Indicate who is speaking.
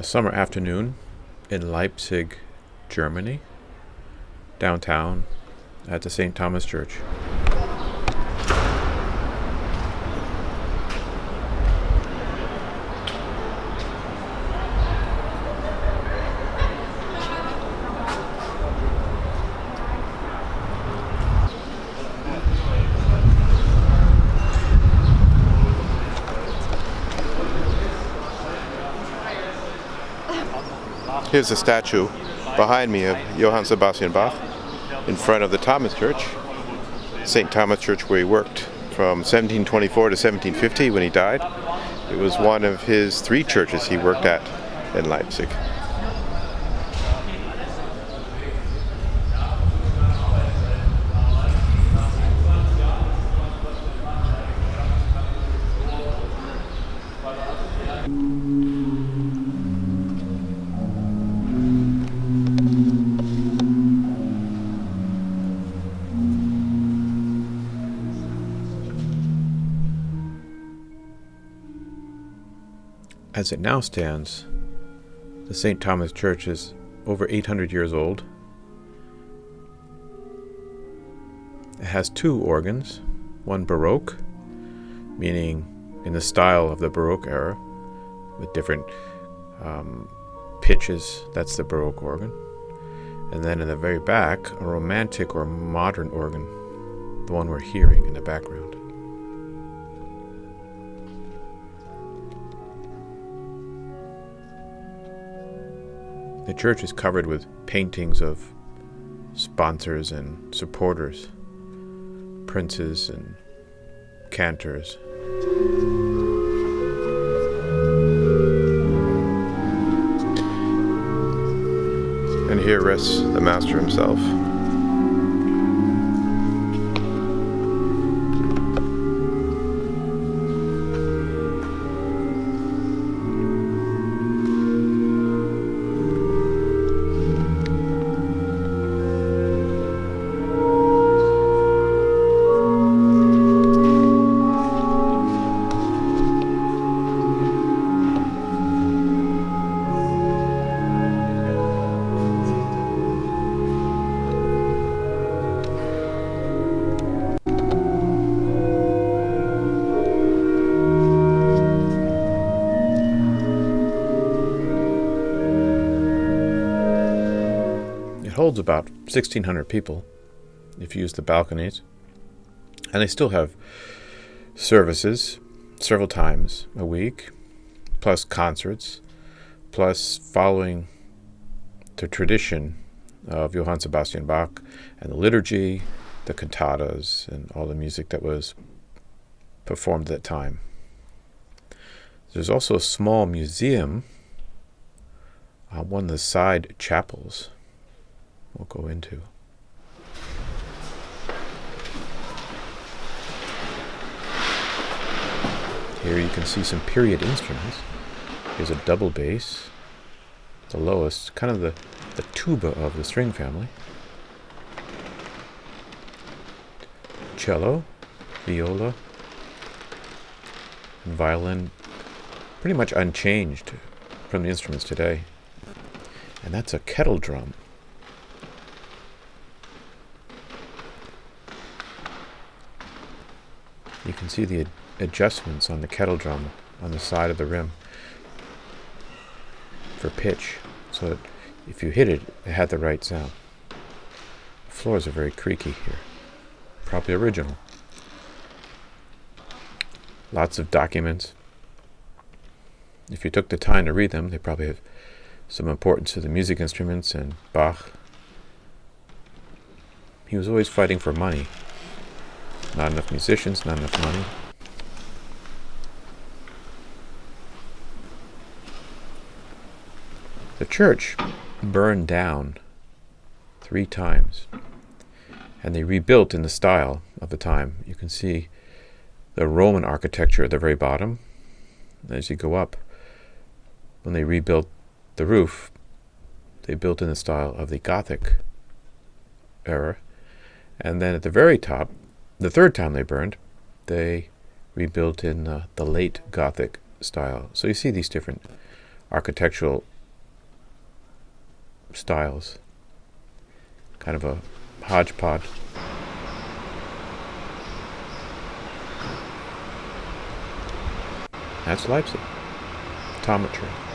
Speaker 1: summer afternoon in Leipzig, Germany, downtown at the St. Thomas Church.
Speaker 2: Here's a statue behind me of Johann Sebastian Bach in front of the Thomas Church, St. Thomas Church, where he worked from 1724 to 1750 when he died. It was one of his 3 churches he worked at in Leipzig.
Speaker 1: As it now stands, the St. Thomas Church is over 800 years old. It has 2 organs, one Baroque, meaning in the style of the Baroque era, with different pitches. That's the Baroque organ. And then in the very back, a Romantic or modern organ, the one we're hearing in the background. The church is covered with paintings of sponsors and supporters, princes and cantors.
Speaker 2: And here rests the master himself.
Speaker 1: It holds about 1,600 people if you use the balconies. And they still have services several times a week, plus concerts, plus following the tradition of Johann Sebastian Bach and the liturgy, the cantatas, and all the music that was performed at that time. There's also a small museum, one of the side chapels we'll go into. Here you can see some period instruments. Here's a double bass, the lowest, kind of the tuba of the string family. Cello, viola, and violin, pretty much unchanged from the instruments today. And that's a kettle drum. You can see the adjustments on the kettle drum on the side of the rim for pitch, so that if you hit it, it had the right sound. The floors are very creaky here, probably original. Lots of documents. If you took the time to read them, they probably have some importance to the music instruments and Bach. He was always fighting for money. Not enough musicians, not enough money. The church burned down 3 times, and they rebuilt in the style of the time. You can see the Roman architecture at the very bottom. As you go up, when they rebuilt the roof, they built in the style of the Gothic era. And then at the very top, the 3rd time they burned, they rebuilt in the late Gothic style. So you see these different architectural styles. Kind of a hodgepodge. That's Leipzig. Tometry.